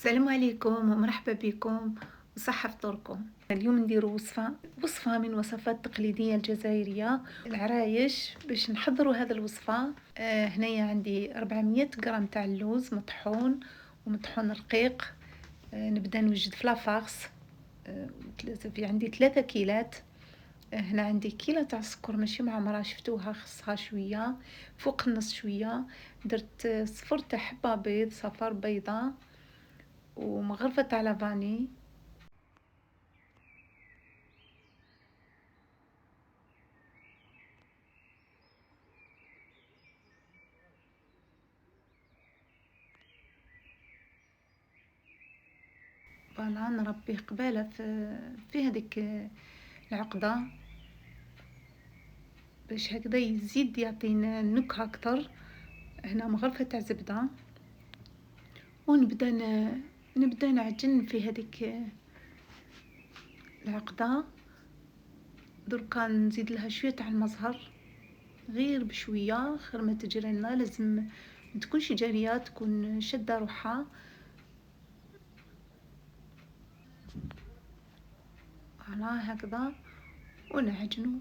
السلام عليكم ومرحبا بكم وصحة فطوركم. اليوم نديرو وصفة من وصفات التقليدية الجزائرية العرايش. باش نحضروا هذا الوصفة هنايا عندي 400 غرام تاع اللوز مطحون ومطحون رقيق. نبدا نوجد في لافارس. في عندي 3 كيلات. هنا عندي كيلة تاع السكر ماشي معمرة، شفتوها خصها شوية فوق النص شوية. درت صفر تاع حبة بيض، صفر بيضة ومغرفة تاع لافاني. فوالا نربيه قبالة في هذيك العقدة باش هكذا يزيد يعطينا نكهة اكثر. هنا مغرفة تاع زبدة ونبدا نبدا نعجن في هذيك العقدة. دركا نزيد لها شويه تاع المزهر غير بشويه، خير ما تجري لنا، لازم ما تكونش جاريه، تكون شاده روحها. على هكذا ونعجنو،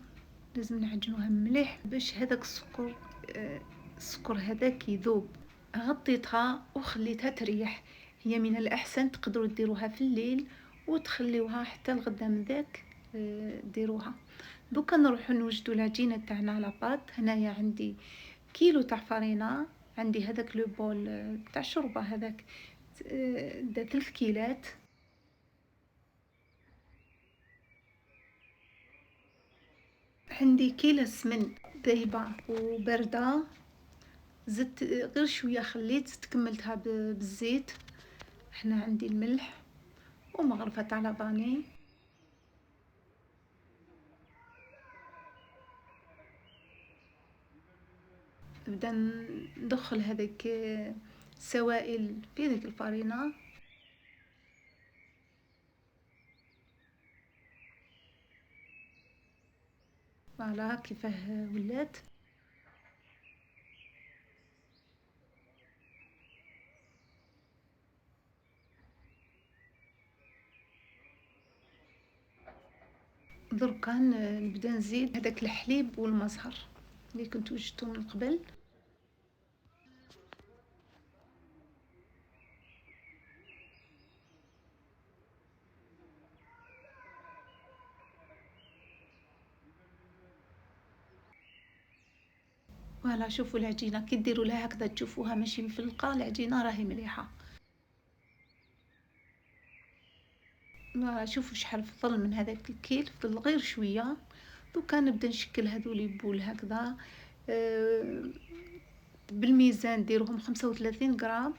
لازم نعجنوها مليح باش هذاك السكر السكر هذاك يذوب. غطيتها وخليتها تريح. هي من الأحسن تقدروا ديروها في الليل وتخليوها حتى الغدا من ذاك ديروها. دوكا نروحو نوجدو العجينة تاعنا لاباط. هنايا عندي كيلو تاع فرينة، عندي هذاك لو بول تاع الشوربة هذاك دا 3 كيلات. عندي كيلة سمن ذايبة وباردة، زدت غير شوية، خليت تكملتها بالزيت. هنا عندي الملح ومغرفة تاع لافاني. نبدا ندخل هذيك السوائل في ذيك الفرينة. فوالا كيفاه ولات. دركا نبدا نزيد هذاك الحليب والمزهر اللي كنت وجدته من قبل. فوالا شوفوا العجينه كي ديروا لها هكذا تشوفوها ماشي مفلقه، العجينه راهي مليحه. شوفوا شحال فضل من هذاك الكيل، فضل غير شويه. دوكا نبدا نشكل هذولي بول هكذا بالميزان ديروهم 35 غرام.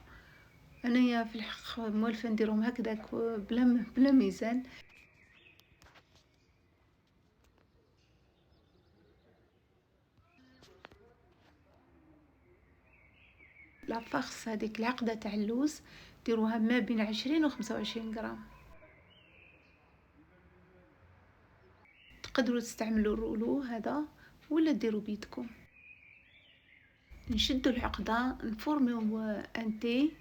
انايا في الحق موالفه نديرهم هكذاك بلا ميزان. لافارس هذيك العقدة تاع اللوز ديروها ما بين 20 و 25 غرام. تقدروا تستعملوا الرولو هذا ولا ديروا بيدكم. نشدوا العقدة نفورميو انتي،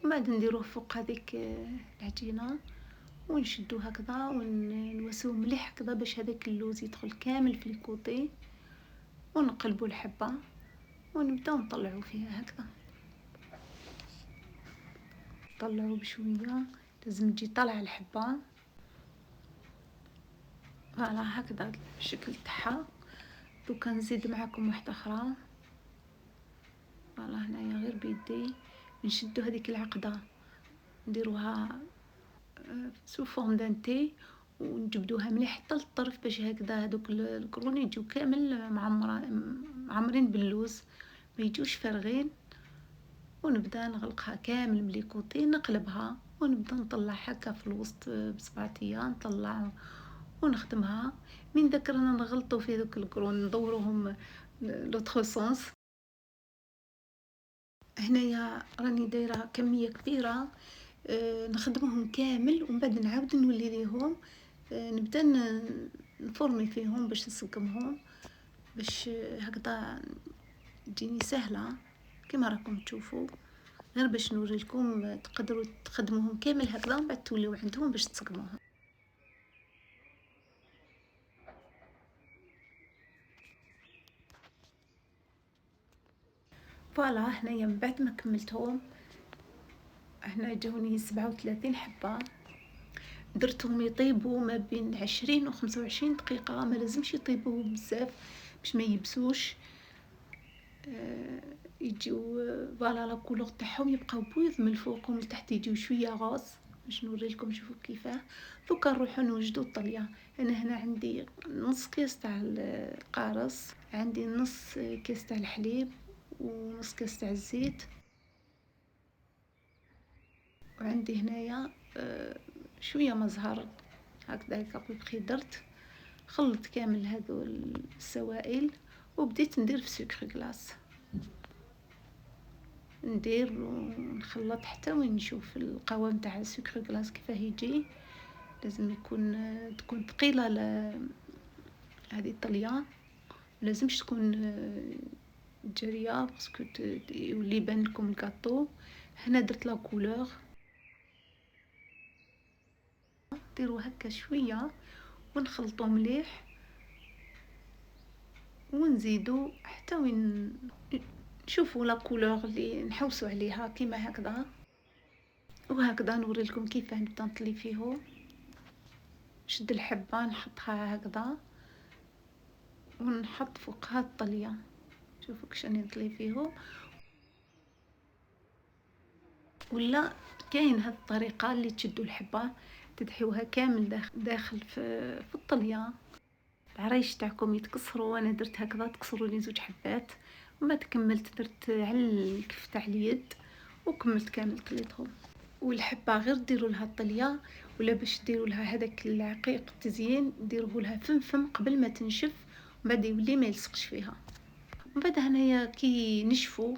وبعد نديروه فوق هذيك العجينة ونشدو هكذا ونوسوه مليح هكذا باش هذاك اللوز يدخل كامل في الكوطي، ونقلبوا الحبة ونبداو نطلعوا فيها هكذا. طلعوا بشويه، لازم تجي طالعه الحبه. فوالا هكذا الشكل تاعها. دوكا نزيد معاكم واحده اخرى. فوالا هنايا غير بيدي نشدو هذيك العقده نديروها سو فورم دانتي ونجبدوها مليح حتى للطرف باش هكذا هذوك الكرون يجيو كامل معمرين باللوز، ما يجوش فارغين. ونبدا نغلقها كامل ملي كوطي، نقلبها ونبدا نطلع هكا في الوسط بصبعتيا، نطلع ونخدمها. من ذكرنا نغلطوا في ذوك الكرون ندوروهم لوتر سونس. هنايا راني دايره كميه كبيره، نخدمهم كامل ومن بعد نعاود نولي ليهم. نبدا نفورمي فيهم باش نسقمهم، باش هكذا تجيني سهله كما راكم تشوفوا. غير باش نوريلكم تقدروا تخدموهم كامل هكذا ومن بعد توليو عندهم باش تسقموهم. فوالا هنايا من بعد ما كملتهم، هنا جاوني 37 حبة، درتهم يطيبوا ما بين 20 و 25 دقيقة، ما لازمش يطيبوا بزاف باش ما يبسوش. يجيو فوالا لا كولور تاعهم يبقاو بويض من الفوق ومن التحت يجيو شويه غوز. باش نوريلكم شوفوا كيفاه. دوكا نروحو نوجدو الطليه. انا هنا عندي نص كيس تاع القارص، عندي نص كيس تاع الحليب ونص كيس تاع الزيت، وعندي هنايا شويه مزهر هكذاك بخي. درت خلط كامل هذو السوائل وبديت ندير في سكر كلاص، ندير ونخلط حتى وين نشوف القوام تاع السكر كلاص كيفاه يجي. لازم تكون ثقيله هذه الطليه، لازمش تكون جاريه باسكو يولي يبان لكم الكاطو. هنا درت لا كولور، ديروا هكا شويه ونخلطوا مليح ونزيدوا حتى وين نشوفوا لا كولور اللي نحوسوا عليها كيما هكذا. وهكذا نوري لكم كيفاه نبدا نطلي فيه. نشد الحبه نحطها هكذا ونحط فوقها الطليه. شوفوا كيش راني نطلي فيه. ولا كاين هاد الطريقه اللي تشدوا الحبه تدحيوها كامل داخل في الطليه. العرايش تاعكم يتكسروا، وانا درت هكذا تكسروا لي 2 حبات، وما تكملت درت على الكف تاع اليد وكملت كامل طليتهم. والحبه غير ديروا لها الطليه، ولا باش ديروا لها هذاك العقيق التزيين ديروه لها فم قبل ما تنشف، ومن بعد يولي ما يلصقش فيها. ومن بعد هنايا كي نشفوا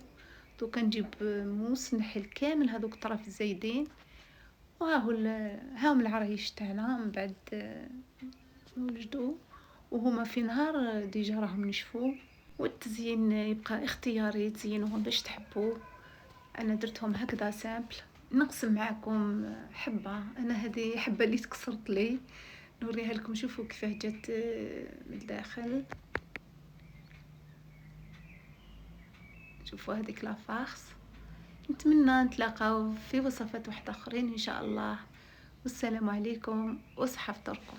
دوكا نجيب موس نحل كامل هذوك الطرف الزايدين، هاهم العرايش تاعنا. من بعد نوجدوا وهما في نهار ديجا راهم نشفوا. والتزيين يبقى اختياري، تزينوهم باش تحبوا. انا درتهم هكذا سامبل. نقسم معكم حبه، انا هذه حبه اللي تكسرت لي نوريها لكم. شوفوا كيفاه جات من الداخل. شوفوا هذيك لا فارس. نتمنى نتلاقاو في وصفات واحده اخرين ان شاء الله. والسلام عليكم وصحة فطوركم.